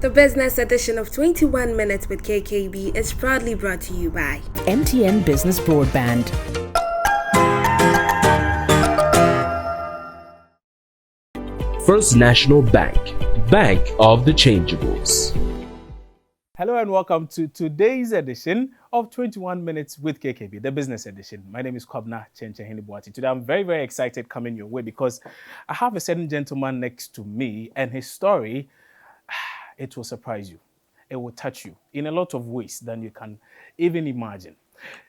The business edition of 21 Minutes with KKB is proudly brought to you by MTN Business Broadband. First National Bank, Bank of the Changeables. Hello and welcome to today's edition of 21 Minutes with KKB, the business edition. My name is Kwabna Chenchehinibuati. Today I'm very, very excited coming your way because I have a certain gentleman next to me and his story, it will surprise you. It will touch you in a lot of ways than you can even imagine.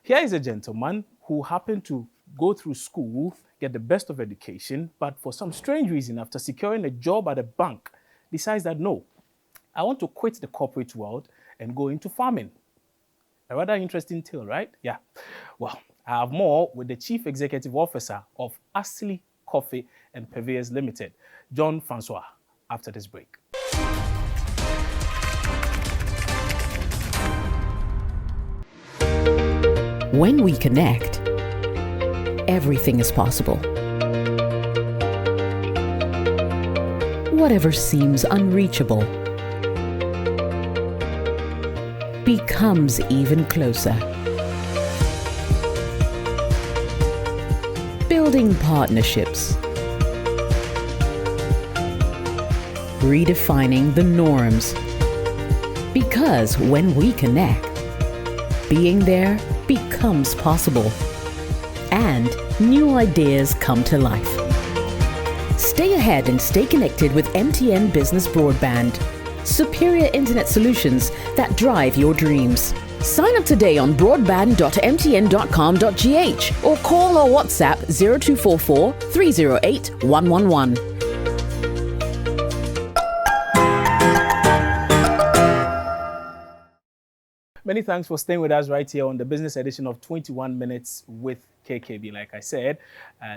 Here is a gentleman who happened to go through school, get the best of education, but for some strange reason, after securing a job at a bank, decides that no, I want to quit the corporate world and go into farming. A rather interesting tale, right? Yeah. Well, I have more with the Chief Executive Officer of Asili Coffee and Purveyors Limited, John Francois, after this break. When we connect, everything is possible. Whatever seems unreachable becomes even closer. Building partnerships, redefining the norms. Because when we connect, being there becomes possible, and new ideas come to life. Stay ahead and stay connected with MTN Business Broadband. Superior internet solutions that drive your dreams. Sign up today on broadband.mtn.com.gh or call or WhatsApp 0244 308 111. Many thanks for staying with us right here on the business edition of 21 Minutes with KKB. Like I said,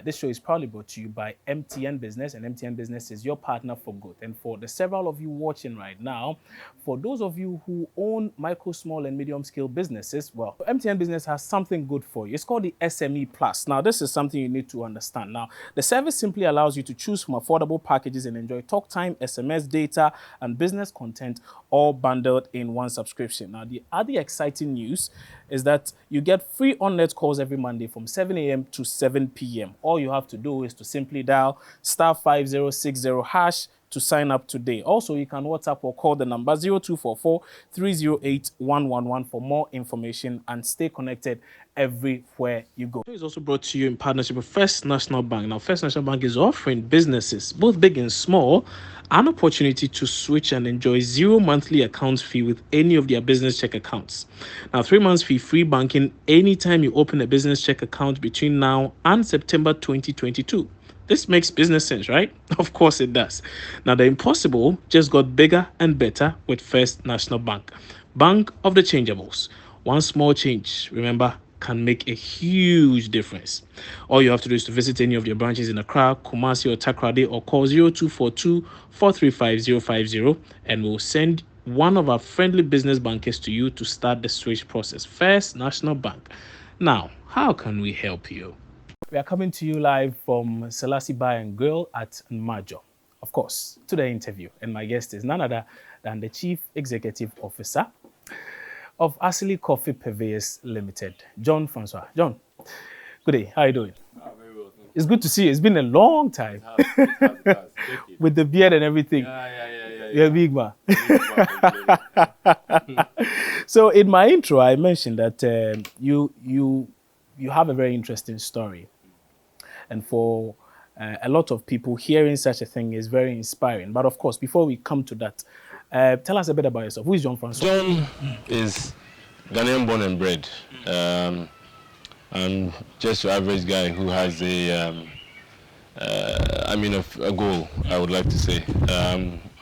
this show is proudly brought to you by MTN Business, and MTN Business is your partner for good. And for the several of you watching right now, for those of you who own micro, small, and medium scale businesses, well, MTN Business has something good for you. It's called the SME Plus. Now, this is something you need to understand. Now, the service simply allows you to choose from affordable packages and enjoy talk time, SMS data, and business content all bundled in one subscription. Now, the other exciting news is that you get free on-net calls every Monday from 7 a.m. to 7 p.m. All you have to do is to simply dial *5060# to sign up today. Also, you can WhatsApp or call the number 0244 308 111 for more information and stay connected everywhere you go. It is also brought to you in partnership with First National Bank. Now, First National Bank is offering businesses, both big and small, an opportunity to switch and enjoy 0 monthly account fee with any of their business check accounts. Now, 3 months fee free banking anytime you open a business check account between now and September 2022. This makes business sense, right? Of course it does. Now, the impossible just got bigger and better with First National Bank. Bank of the Changeables. One small change, remember, can make a huge difference. All you have to do is to visit any of your branches in Accra, Kumasi, or Takoradi, or call 0242 435 050, and we'll send one of our friendly business bankers to you to start the switch process. First National Bank. Now, how can we help you? We are coming to you live from Selassie Bar and Grill at Nmajo. Of course, to the interview. And my guest is none other than the Chief Executive Officer of Asili Coffee Purveyors Limited, John Francois. John, good day. How are you doing? Very well. It's good to see you. It's been a long time. It has. With the beard and everything. Yeah. You're a big man. So in my intro, I mentioned that you have a very interesting story. And for a lot of people, hearing such a thing is very inspiring. But of course, before we come to that, tell us a bit about yourself. Who is John Francois? John is Ghanaian born and bred. I'm just your average guy who has a goal, I would like to say.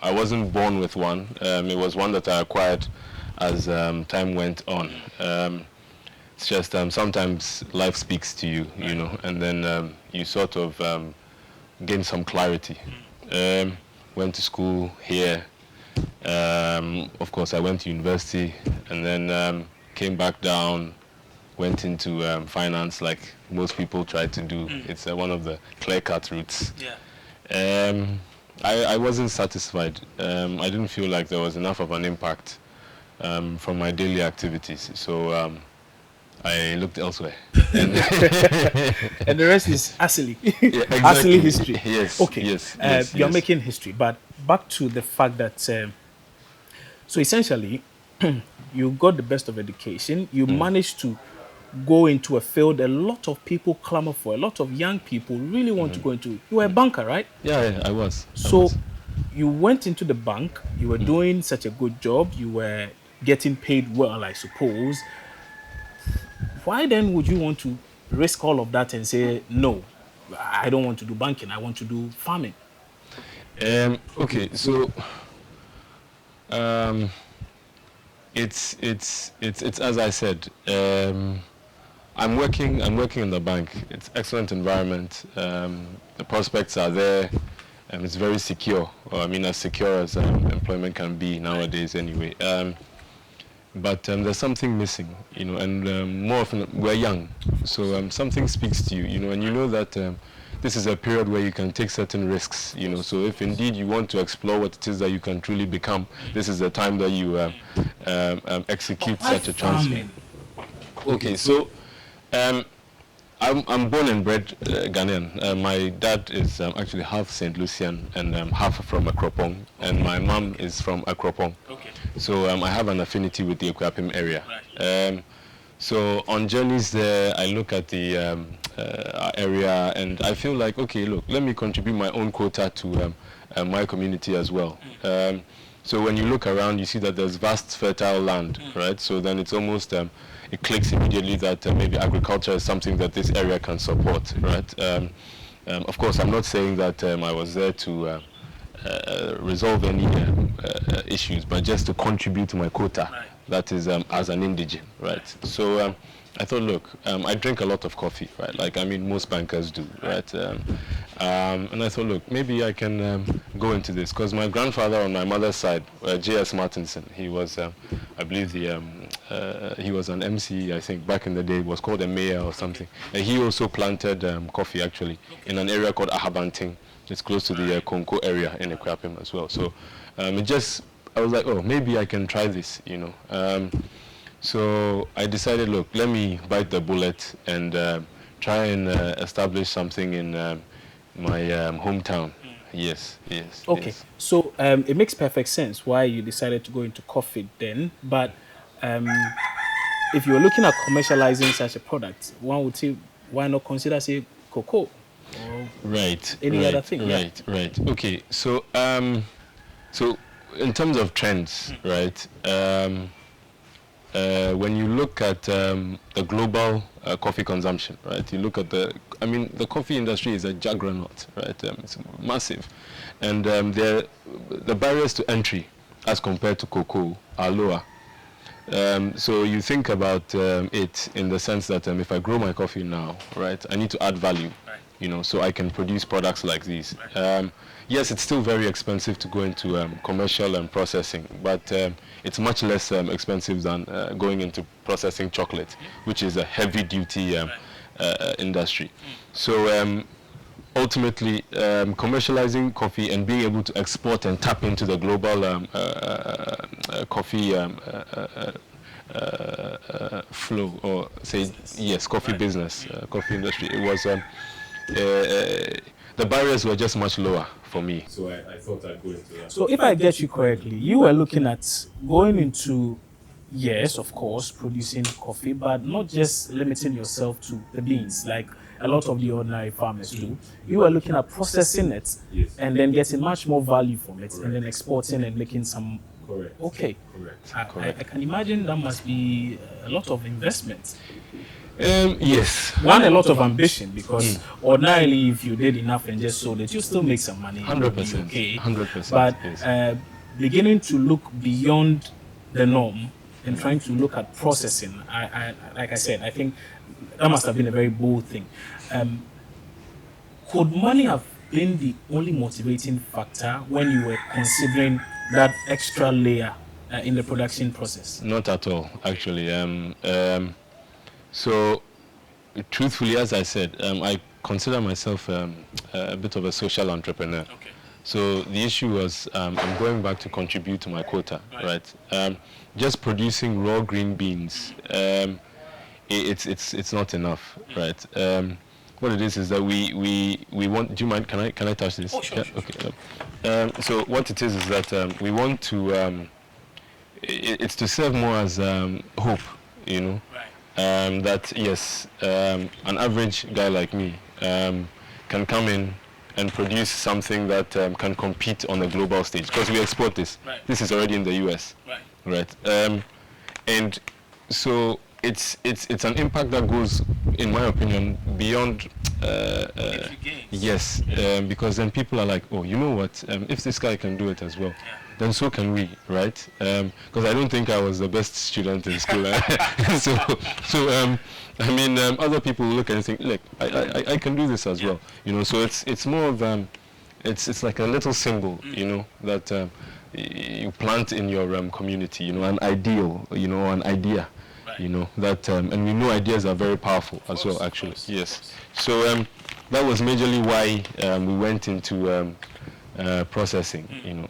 I wasn't born with one. It was one that I acquired as time went on. It's just sometimes life speaks to you, you know, and then you sort of gain some clarity. Went to school here. Of course, I went to university and then came back down, went into finance like most people try to do. It's one of the clear-cut routes. I wasn't satisfied. I didn't feel like there was enough of an impact from my daily activities. So I looked elsewhere. And the rest is Asili. Yeah, exactly. Asili history. Yes. Okay. Yes. You're making history, but back to the fact that so essentially you got the best of education. You managed to go into a field a lot of people clamor for. A lot of young people really want to go into. You were a banker, right? Yeah, I was. So you went into the bank. You were doing such a good job. You were getting paid well, I suppose. Why then would you want to risk all of that and say, no, I don't want to do banking, I want to do farming? Okay, so it's as I said. I'm working in the bank. It's excellent environment. The prospects are there. It's very secure. Or, I mean, as secure as employment can be nowadays, anyway. But there's something missing, you know, and more often we're young, so something speaks to you, you know, and you know that this is a period where you can take certain risks, you know. So if indeed you want to explore what it is that you can truly become, this is the time that you execute such a transfer. Okay, so I'm born and bred Ghanaian. My dad is actually half St. Lucian and half from Akuapem, and my mom is from Akuapem. Okay. So I have an affinity with the Akuapem area. Right. So on journeys there, I look at the our area, and I feel like, okay, look, let me contribute my own quota to my community as well. So when you look around, you see that there's vast fertile land, right? So then it's almost it clicks immediately that maybe agriculture is something that this area can support, right? Of course, I'm not saying that I was there to resolve any issues, but just to contribute to my quota, right. That is as an indigene, right? So I thought, look, I drink a lot of coffee, right? Like, I mean, most bankers do, right? And I thought, look, maybe I can go into this, because my grandfather on my mother's side, J.S. Martinson, he was, I believe, he was an MC, I think, back in the day. It was called a mayor or something. And he also planted coffee, actually, in an area called Ahabanting. It's close to the Konko area in Akuapem as well. So I was like, oh, maybe I can try this, you know. So I decided, look, let me bite the bullet and try and establish something in my hometown. Yes. Okay, yes. So it makes perfect sense why you decided to go into coffee then, but if you were looking at commercializing such a product, one would say, why not consider, say, cocoa? Or any other thing? Right. Okay, so so in terms of trends, right? When you look at the global coffee consumption, right? You look at the coffee industry is a juggernaut, right? It's massive, and the barriers to entry as compared to cocoa are lower. So you think about it in the sense that if I grow my coffee now, right, I need to add value, you know, so I can produce products like these. Yes, it's still very expensive to go into commercial and processing, but it's much less expensive than going into processing chocolate, which is a heavy-duty industry. So ultimately, commercializing coffee and being able to export and tap into the global coffee flow, or say, yes, coffee business, coffee industry, it was the barriers were just much lower for me. So I thought I'd go into that. So if I get you correctly, you were looking at going into, yes, of course, producing coffee, but not just limiting yourself to the beans, like a lot of the ordinary farmers do. You were looking at processing it, yes, and then getting much more value from it, and then exporting and making some. Correct. Okay. Correct. I can imagine that must be a lot of investment. Yes. A lot of ambition, because ordinarily, if you did enough and just sold it, you still make some money. 100%. Okay. 100%. But yes. Beginning to look beyond the norm and trying to look at processing, like I said, I think that must have been a very bold thing. Could money have been the only motivating factor when you were considering that extra layer in the production process? Not at all, actually. So, truthfully, as I said, I consider myself a bit of a social entrepreneur. Okay. So the issue was I'm going back to contribute to my quota, right? Just producing raw green beans, it's not enough, right? What it is that we want. Do you mind? Can I touch this? Oh, sure. Okay. So what it is that we want to. It's to serve more as hope, you know. Right. That yes, an average guy like me can come in and produce something that can compete on the global stage, because we export this. Right. This is already in the US. Right. And so it's an impact that goes, in my opinion, beyond. Yes, because then people are like, oh, you know what? If this guy can do it as well, then so can we, right? Because I don't think I was the best student in school. I mean, other people look and think, look, I can do this as well, you know. So it's more of it's like a little symbol, you know, that you plant in your community, you know, an ideal, you know, an idea. You know that, and we know ideas are very powerful as well. Actually, yes. So that was majorly why we went into processing. You know,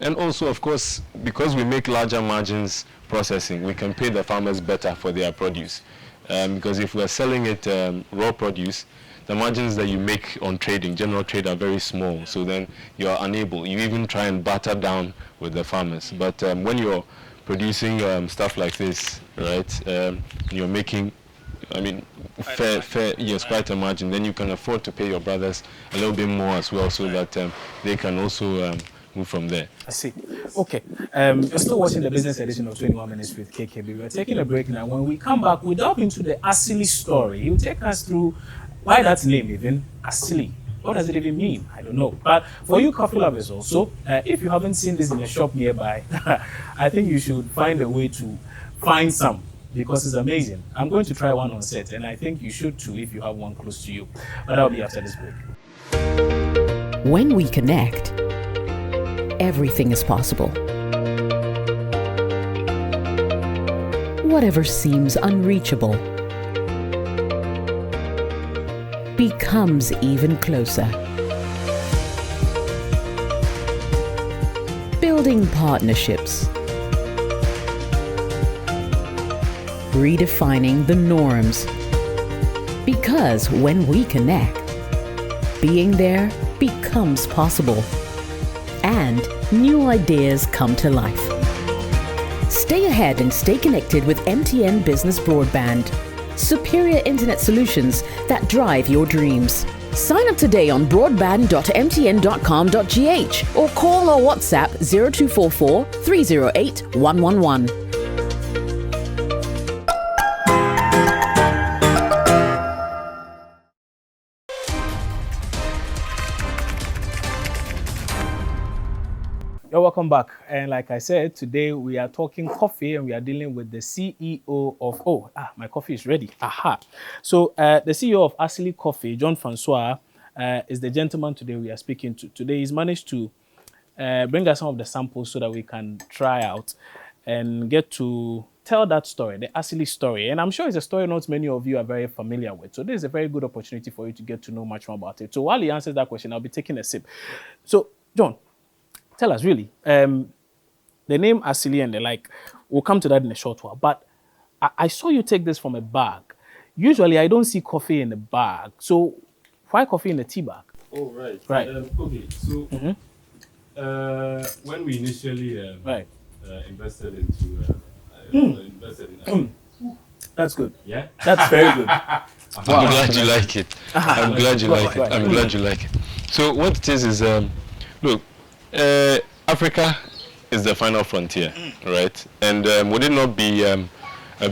and also, of course, because we make larger margins processing, we can pay the farmers better for their produce. Because if we are selling it raw produce, the margins that you make on trading, general trade, are very small. So then you are unable. You even try and barter down with the farmers. But when you're producing stuff like this, right? You're making, I mean, fair, yes, quite a margin. Then you can afford to pay your brothers a little bit more as well, so that they can also move from there. I see. Okay. You're still watching the business edition of 21 Minutes with KKB. We're taking a break now. When we come back, we delve into the Asili story. He'll take us through why that name even, Asili. What does it even mean? I don't know. But for you coffee lovers also, if you haven't seen this in a shop nearby, I think you should find a way to find some, because it's amazing. I'm going to try one on set, and I think you should too if you have one close to you. But that'll be after this break. When we connect, everything is possible. Whatever seems unreachable becomes even closer. Building partnerships. Redefining the norms. Because when we connect, being there becomes possible. And new ideas come to life. Stay ahead and stay connected with MTN Business Broadband. Superior internet solutions that drive your dreams. Sign up today on broadband.mtn.com.gh or call or WhatsApp 0244 308 111. You're welcome back. And like I said, today we are talking coffee, and we are dealing with the CEO of, my coffee is ready. Aha. So the CEO of Asili Coffee, John Francois, is the gentleman today we are speaking to. Today he's managed to bring us some of the samples so that we can try out and get to tell that story, the Asili story. And I'm sure it's a story not many of you are very familiar with. So this is a very good opportunity for you to get to know much more about it. So while he answers that question, I'll be taking a sip. So, John, tell us really, the name Asili and the like, we'll come to that in a short while, but I saw you take this from a bag. Usually I don't see coffee in a bag, so why coffee in a tea bag? Oh, right. Right. Okay, so when we initially invested into That's good. Yeah? That's very good. I'm glad you like it. I'm glad you like it. I'm glad you like it. So what it is look, Africa is the final frontier, right? And would it not be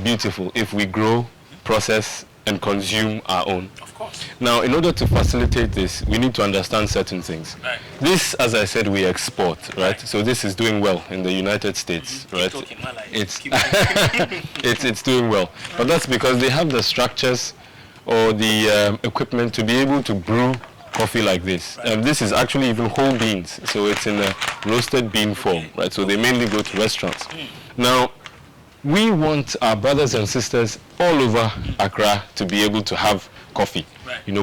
beautiful if we grow, process, and consume our own? Of course. Now, in order to facilitate this, we need to understand certain things. Right. This, as I said, we export, right? So this is doing well in the United States, right? It's doing well. But that's because they have the structures or the equipment to be able to brew coffee like this. This is actually even whole beans, so it's in a roasted bean form, right? So they mainly go to restaurants. Now, we want our brothers and sisters all over Accra to be able to have coffee,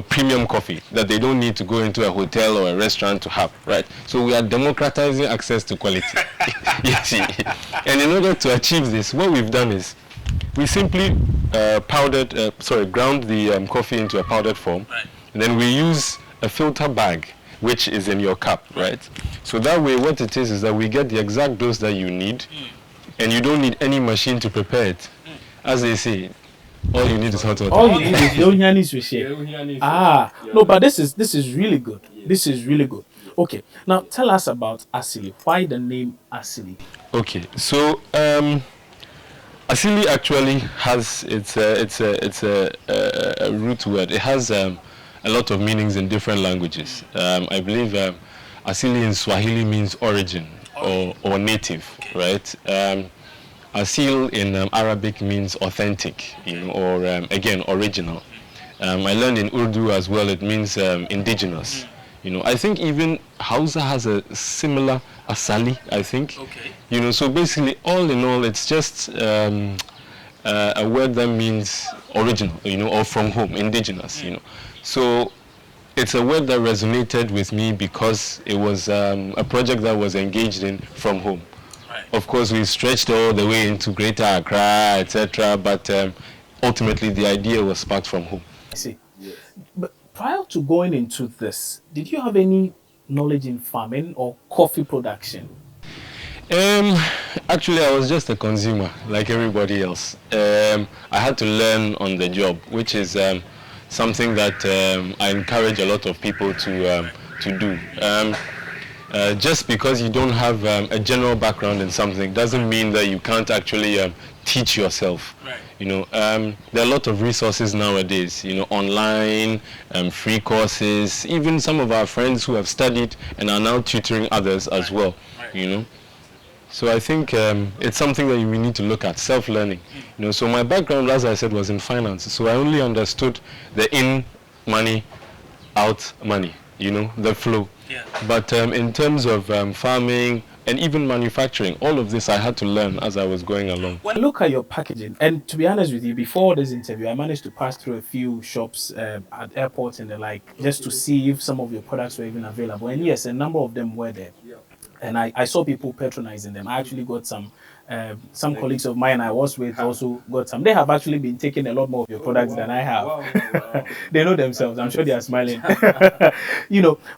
premium coffee that they don't need to go into a hotel or a restaurant to have, right? So we are democratizing access to quality. You see, and in order to achieve this, what we've done is we simply ground the coffee into a powdered form, and then we use a filter bag, which is in your cup, right? So that way, what it is that we get the exact dose that you need, and you don't need any machine to prepare it. As they say, all you need is hot water. All you need is Yohianis we share. No, but this is really good. This is really good. Okay, now tell us about Asili. Why the name Asili? Okay, so Asili actually has it's a root word. It has a lot of meanings in different languages. I believe Asili in Swahili means origin or native, right? Asil in Arabic means authentic, or again original. I learned in Urdu as well. It means indigenous. I think even Hausa has a similar asali. I think. Okay. So basically, all in all, it's just a word that means original, or from home, indigenous. So it's a word that resonated with me because it was a project that was engaged in from home. Of course, we stretched all the way into Greater Accra, etc. But ultimately, the idea was sparked from home. I see. Yes. But prior to going into this, did you have any knowledge in farming or coffee production? Actually, I was just a consumer, like everybody else. I had to learn on the job, which is something that I encourage a lot of people to do. Just because you don't have a general background in something doesn't mean that you can't actually teach yourself. Right. There are a lot of resources nowadays, online, free courses, even some of our friends who have studied and are now tutoring others as well, So I think it's something that we need to look at, self-learning. So my background, as I said, was in finance. So I only understood the in money, out money, the flow. Yeah. But in terms of farming and even manufacturing, all of this I had to learn as I was going along. Well, look at your packaging. And to be honest with you, before this interview, I managed to pass through a few shops at airports and the like, just to see if some of your products were even available. And yes, a number of them were there. Yeah. And I saw people patronizing them. I actually got some colleagues of mine I was with also got some. They have actually been taking a lot more of your products than I have. Wow. They know themselves. I'm sure they are smiling.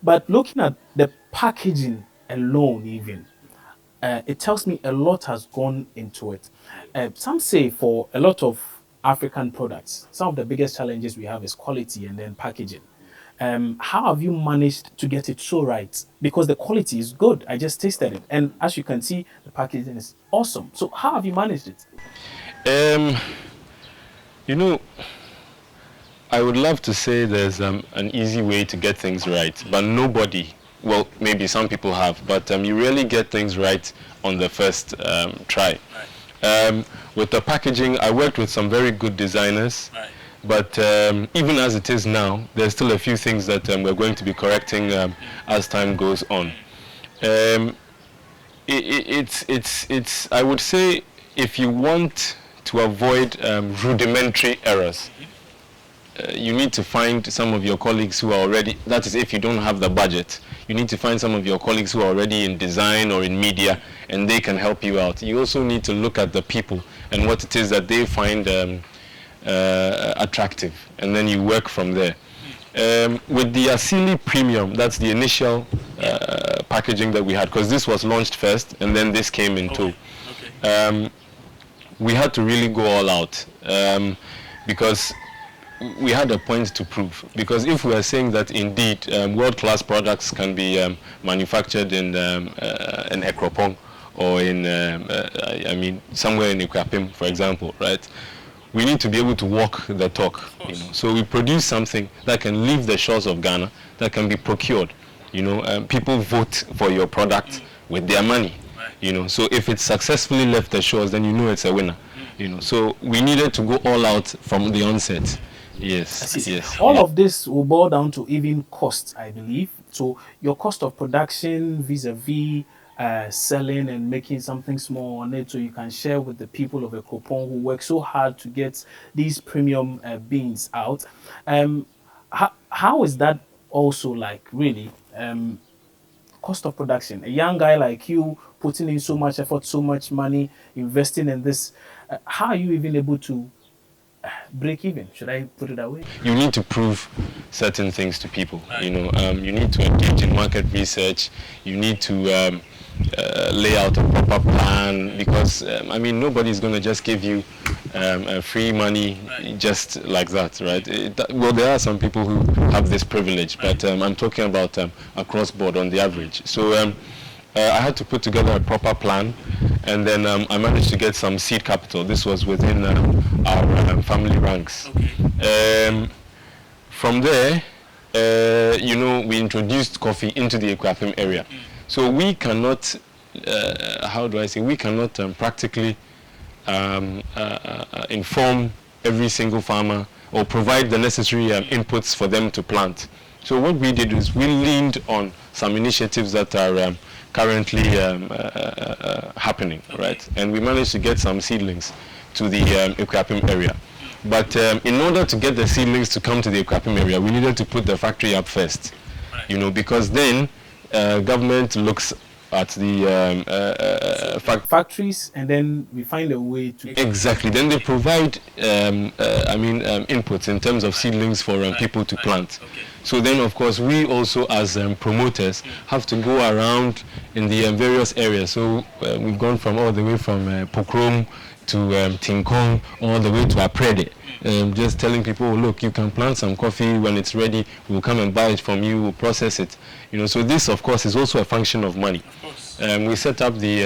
But looking at the packaging alone even, it tells me a lot has gone into it. Some say for a lot of African products, some of the biggest challenges we have is quality and then packaging. How have you managed to get it so right? Because the quality is good. I just tasted it. And as you can see, the packaging is awesome. So how have you managed it? I would love to say there's an easy way to get things right, but nobody, well, maybe some people have, but you really get things right on the first try. Right. With the packaging, I worked with some very good designers. Right. But even as it is now, there's still a few things that we're going to be correcting as time goes on. It's I would say, if you want to avoid rudimentary errors, you need to find some of your colleagues who are already, that is if you don't have the budget, you need to find some of your colleagues who are already in design or in media, and they can help you out. You also need to look at the people and what it is that they find attractive, and then you work from there. With the Asili Premium, that's the initial packaging that we had, because this was launched first and then this came in too. Okay. We had to really go all out because we had a point to prove. Because if we are saying that indeed world-class products can be manufactured in Akuapem or in somewhere in Akuapem, for example, right? We need to be able to walk the talk, So we produce something that can leave the shores of Ghana, that can be procured, people vote for your product with their money, So if it successfully left the shores, then it's a winner, So we needed to go all out from the onset. Yes, yes. All of this will boil down to even cost, I believe. So your cost of production vis-a-vis selling and making something small on it so you can share with the people of Akuapem who work so hard to get these premium beans out. How is that also like really cost of production? A young guy like you putting in so much effort, so much money, investing in this, how are you even able to break even? Should I put it that way? You need to prove certain things to people. You know, you need to engage in market research. You need to lay out a proper plan, because I mean, nobody's going to just give you free money just like that, right? Well, there are some people who have this privilege, but I'm talking about across board on the average. So I had to put together a proper plan, and then I managed to get some seed capital. This was within our family ranks. From there, you know, we introduced coffee into the Akuapem area. So we cannot, how do I say, we cannot practically inform every single farmer or provide the necessary inputs for them to plant. So what we did is we leaned on some initiatives that are currently happening, right? And we managed to get some seedlings to the Akuapem area. But in order to get the seedlings to come to the Akuapem area, we needed to put the factory up first, you know, because then government looks at the factories, and then we find a way to exactly. Then they provide, inputs in terms of seedlings for people to plant. So then, of course, we also as promoters have to go around in the various areas. So we've gone from all the way from Pokrom to Tinkong, all the way to Aprede. Just telling people, look, you can plant some coffee. When it's ready, we'll come and buy it from you, we'll process it. You know, so this, of course, is also a function of money. We set up the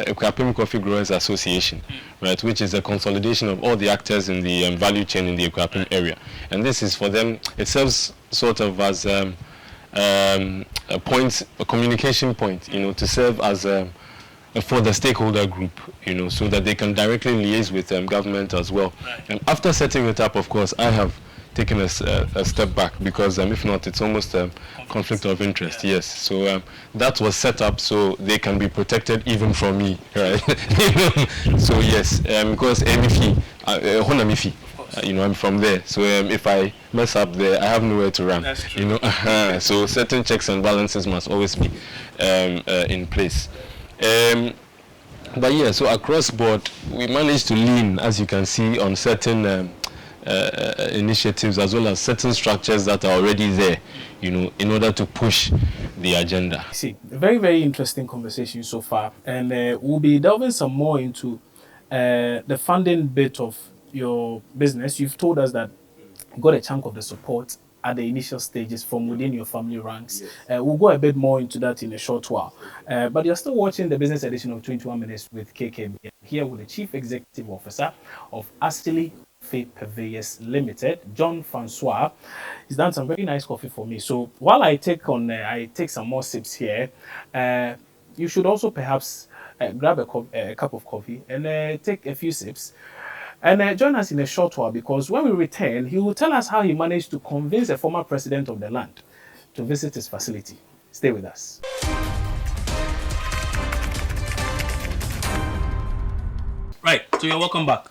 Akuapem Coffee Growers Association, right, which is a consolidation of all the actors in the value chain in the Akuapem area. And this is for them, it serves sort of as a communication point, you know, to serve as for the stakeholder group, you know, so that they can directly liaise with government as well. And after setting it up, of course, I have taken a step back, because if not, it's almost a conflict of interest. Yes, so that was set up so they can be protected even from me, right? So yes, because Honamifi, you know, I'm from there. So if I mess up there, I have nowhere to run. That's true. You know, so certain checks and balances must always be in place. But yeah, so across board, we managed to lean, as you can see, on certain initiatives, as well as certain structures that are already there, you know, in order to push the agenda. See, very, very interesting conversation so far, and we'll be delving some more into the funding bit of your business. You've told us that you got a chunk of the support at the initial stages from within your family ranks. Yes. We'll go a bit more into that in a short while. But you're still watching the business edition of 21 Minutes with KKB. Here with the Chief Executive Officer of Achimota Coffee Purveyors Limited, John Francois. He's done some very nice coffee for me. So while I take some more sips here, you should also perhaps grab a cup of coffee and take a few sips. And join us in a short while, because when we return, he will tell us how he managed to convince a former president of the land to visit his facility. Stay with us. Right, so you're welcome back.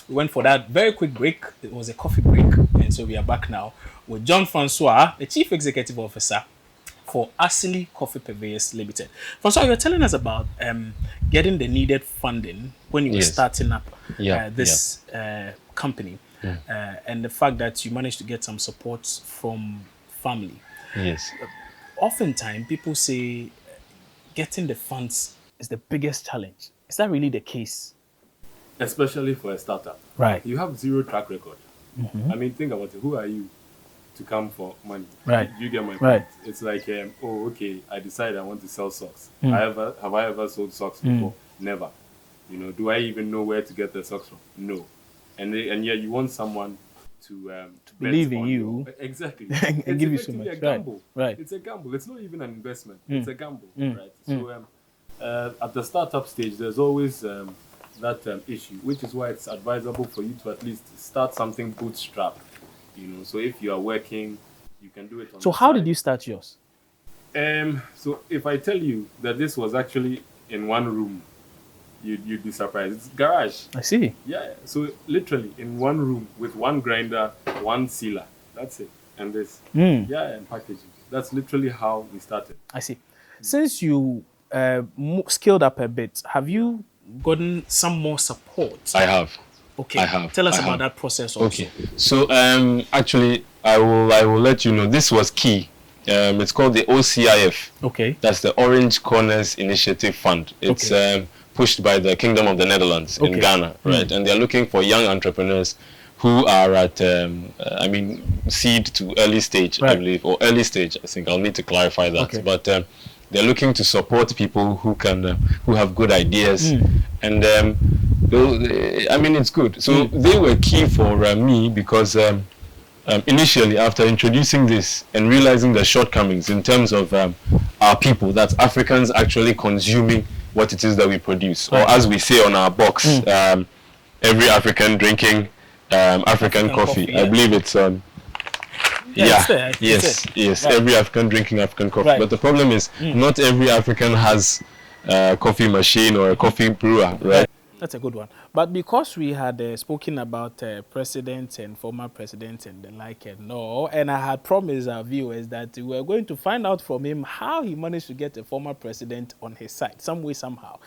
We went for that very quick break. It was a coffee break, and so we are back now with John Francois, the Chief Executive Officer for Achimota Coffee Purveyors Limited. Francois, you're telling us about getting the needed funding when you were starting up this company, and the fact that you managed to get some support from family. Yes. Oftentimes, people say getting the funds is the biggest challenge. Is that really the case? Especially for a startup. Right. You have zero track record. I mean, think about it. Who are you to come for money? Right. You get my point. Right. It's like, okay, I decided I want to sell socks. Have I ever sold socks before? Never. You know, do I even know where to get the socks from? No. And yet you want someone to believe in you. Exactly. And give you so much. A gamble. Right. It's a gamble. It's not even an investment. It's a gamble. Right. So at the startup stage, there's always that issue, which is why it's advisable for you to at least start something bootstrap. You know, so if you are working, you can do it on So how did you start yours? So if I tell you that this was actually in one room, you'd be surprised. It's garage. I see. Yeah. So literally in one room with one grinder, one sealer. That's it. And this. Yeah, and packaging. That's literally how we started. I see. Since you scaled up a bit, have you gotten some more support? I have. Okay. I have. Tell us I about have. that process also. Okay. So actually, I will let you know. This was key. It's called the OCIF. Okay. That's the Orange Corners Initiative Fund. It's pushed by the Kingdom of the Netherlands in Ghana, right? And they're looking for young entrepreneurs who are at, seed to early stage, I believe, or early stage. I think I'll need to clarify that. Okay. But they're looking to support people who can, who have good ideas, and it's good. So they were key for me because. Initially, after introducing this and realizing the shortcomings in terms of our people, that's Africans actually consuming what it is that we produce, or as we say on our box, every African drinking African coffee. I believe it's yes, every African drinking African coffee. But the problem is, not every African has a coffee machine or a coffee brewer, right? That's a good one. But because we had spoken about presidents and former presidents and the like and I had promised our viewers that we were going to find out from him how he managed to get a former president on his side, some way, somehow.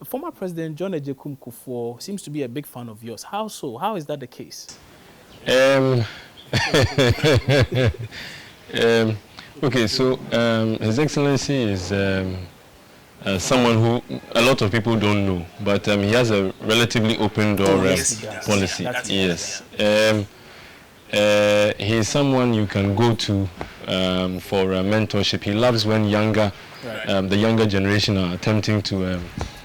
Former President John Agyekum Kufuor seems to be a big fan of yours. How so? How is that the case? Okay, so His Excellency is... someone who a lot of people don't know, but he has a relatively open door policy. Yes. He's someone you can go to for mentorship. He loves when the younger generation are attempting to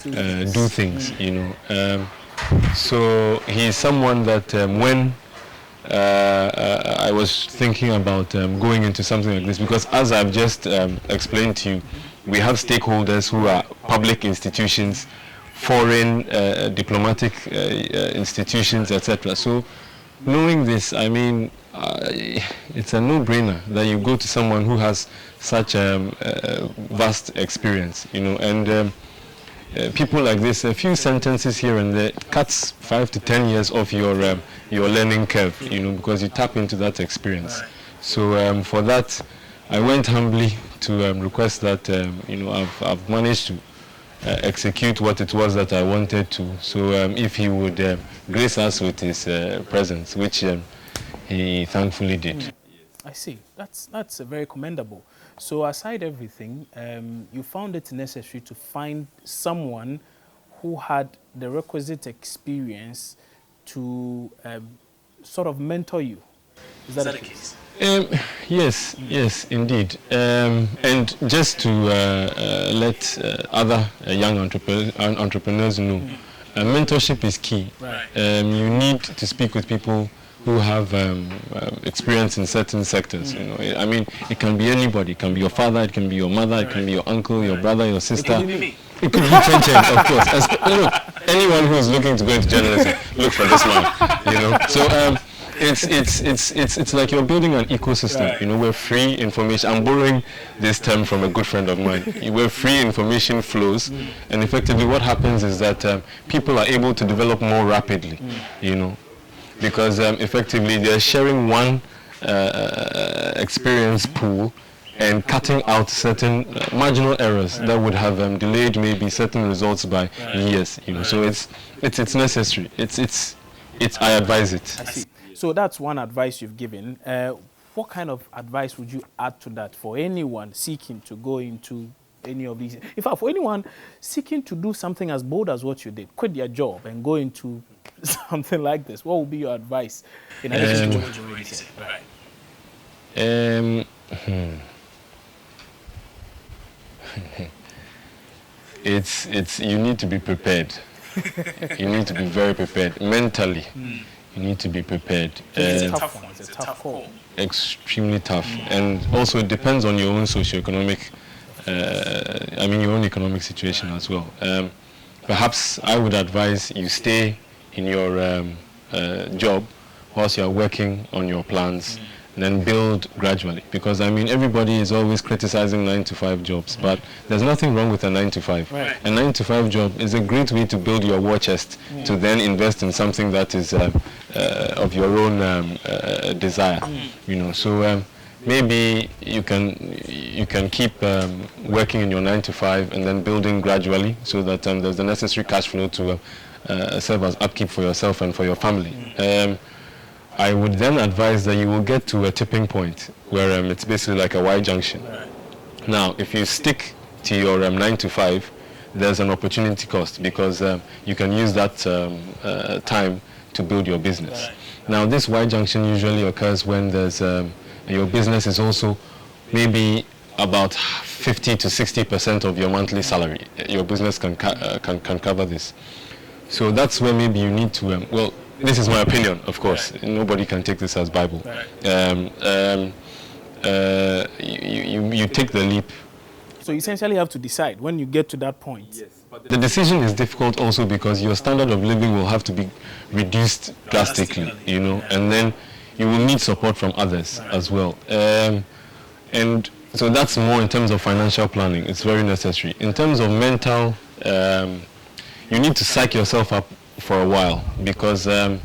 do things, So he's someone that when I was thinking about going into something like this, because as I've just explained to you, we have stakeholders who are public institutions, foreign diplomatic institutions, etc. So knowing this, it's a no-brainer that you go to someone who has such vast experience, and people like this, a few sentences here and there cuts 5 to 10 years off your learning curve, because you tap into that experience. So for that, I went humbly to request that I've managed to execute what it was that I wanted to. So if he would grace us with his presence, which he thankfully did. I see. That's very commendable. So aside everything, you found it necessary to find someone who had the requisite experience to sort of mentor you. Is that the case? Yes, indeed. And just to let other young entrepreneurs know, mentorship is key. You need to speak with people who have experience in certain sectors. It can be anybody. It can be your father, it can be your mother, it can be your uncle, your brother, your sister. It could be me. It could be Chen, of course. Look, anyone who is looking to go into journalism, look for this man. So it's like you're building an ecosystem. Where free information. I'm borrowing this term from a good friend of mine. Where free information flows, and effectively what happens is that people are able to develop more rapidly. Because effectively they're sharing one experience pool and cutting out certain marginal errors that would have delayed maybe certain results by years. So it's necessary. I advise it. I see. So that's one advice you've given. What kind of advice would you add to that for anyone seeking to go into any of these? In fact, for anyone seeking to do something as bold as what you did, quit your job and go into something like this, what would be your advice in addition to what you already said? It's you need to be prepared. You need to be very prepared mentally. You need to be prepared. It's a tough one. It's a tough call. Extremely tough, and also it depends on your own socioeconomic. Your own economic situation as well. Perhaps I would advise you stay in your job whilst you are working on your plans. and then build gradually. Because I mean, everybody is always criticizing 9-to-5 jobs, but there's nothing wrong with a 9-to-5. Right. A 9-to-5 job is a great way to build your war chest, to then invest in something that is of your own desire. You know, so maybe you can keep working in your 9-to-5 and then building gradually, so that there's the necessary cash flow to serve as upkeep for yourself and for your family. I would then advise that you will get to a tipping point where it's basically like a Y junction. Now, if you stick to your 9-to-5, there's an opportunity cost, because you can use that time to build your business. Now, this Y junction usually occurs when there's your business is also maybe about 50 to 60% of your monthly salary. Your business can cover this. So that's where maybe you need to, well, this is my opinion, of course. Nobody can take this as Bible. You take the leap. So you essentially have to decide when you get to that point. Yes, but The decision is difficult also because your standard of living will have to be reduced drastically, you know, and then you will need support from others as well. And so that's more in terms of financial planning. It's very necessary. In terms of mental, you need to psych yourself up for a while, because the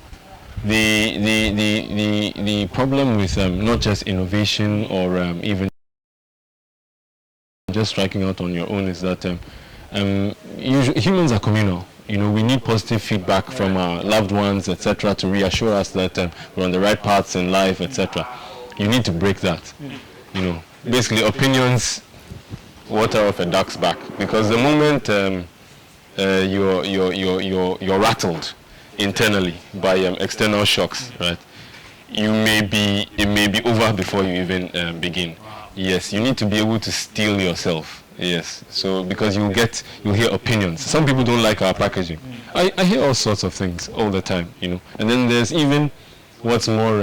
problem with not just innovation or even just striking out on your own is that usually humans are communal. You know, we need positive feedback from our loved ones, etc., to reassure us that we're on the right paths in life, etc. You need to break that. You know, basically opinions, water off a duck's back, because the moment you're rattled internally by external shocks, right? It may be over before you even begin. Yes, you need to be able to steel yourself. Yes, so because you'll hear opinions. Some people don't like our packaging. I hear all sorts of things all the time, you know. And then there's even what's more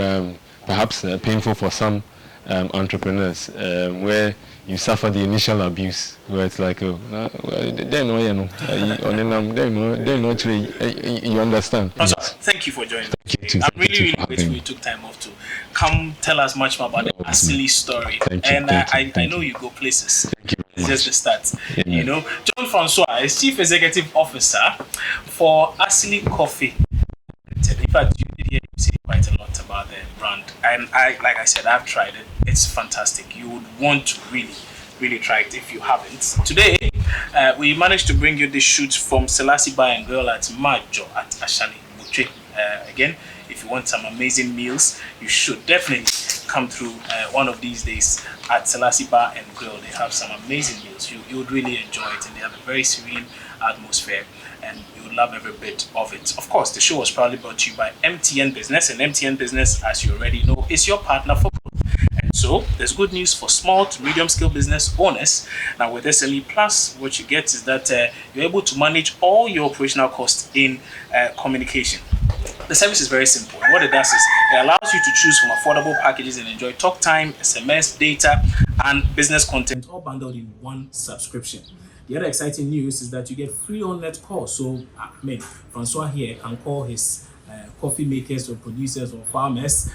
perhaps painful for some entrepreneurs, where you suffer the initial abuse, where it's like, oh, you understand. Francois, thank you for joining. Thank you. I'm really grateful you took time off to come tell us much more about the Asili story. I know you go places. It's just the start. You know, John Francois is Chief Executive Officer for Asili Coffee. In fact, you did hear you say quite a lot about the brand, and like I said, I've tried it. It's fantastic. You would want to really try it if you haven't. Today, we managed to bring you this shoot from Selassie Bar and Grill at Majo at Ashani Butche. Again, if you want some amazing meals, you should definitely come through one of these days at Selassie Bar and Grill. They have some amazing meals. You would really enjoy it, and they have a very serene atmosphere, and you would love every bit of it. Of course, the show was proudly brought to you by MTN Business, and MTN Business, as you already know, is your partner for growth. And so there's good news for small to medium scale business owners. Now with SME Plus, what you get is that you're able to manage all your operational costs in communication. The service is very simple. And what it does is it allows you to choose from affordable packages and enjoy talk time, SMS, data, and business content all bundled in one subscription. The other exciting news is that you get free on-net calls. So, Francois here can call his coffee makers or producers or farmers.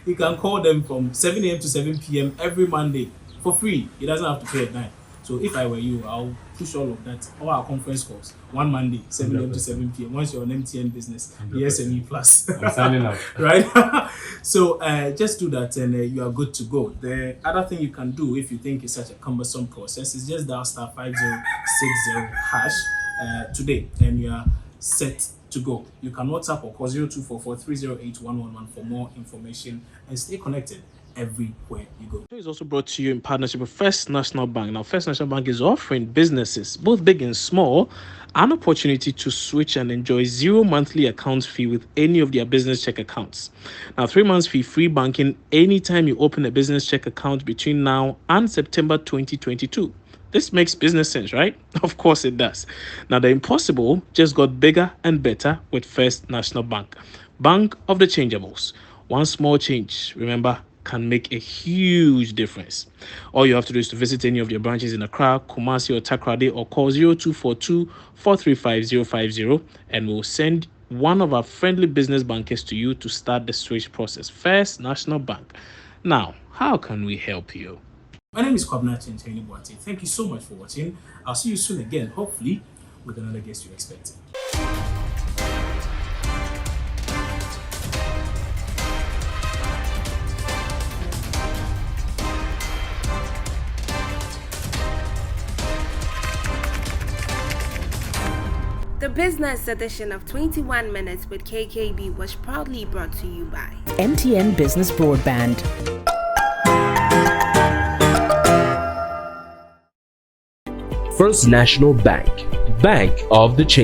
He can call them from 7 a.m. to 7 p.m. every Monday for free. He doesn't have to pay at night. So if I were you, I'll push all of that, all our conference calls, one Monday, 7 a.m. to 7 p.m. Once you're on MTN Business, the SME Plus. I'm signing up. Right? So just do that and you are good to go. The other thing you can do if you think it's such a cumbersome process is just dial star 5060 hash today and you are set to go. You can WhatsApp or call 0244 308 111 for more information and stay connected everywhere you go. It is also brought to you in partnership with First National Bank. Now, First National Bank is offering businesses, both big and small, an opportunity to switch and enjoy 0 monthly account fee with any of their business check accounts. Now, 3 months fee free banking anytime you open a business check account between now and September 2022. This makes business sense, right? Of course it does. Now, the impossible just got bigger and better with First National Bank. Bank of the changeables. One small change, remember, can make a huge difference. All you have to do is to visit any of your branches in Accra, Kumasi, or Takoradi, or call 0242 435 050 and we'll send one of our friendly business bankers to you to start the switch process. First National Bank. Now, how can we help you? My name is Kwabna Chenteni Boate. Thank you so much for watching. I'll see you soon again, hopefully with another guest you're expecting. The business edition of 21 Minutes with KKB was proudly brought to you by MTN Business Broadband. First National Bank, Bank of the Change.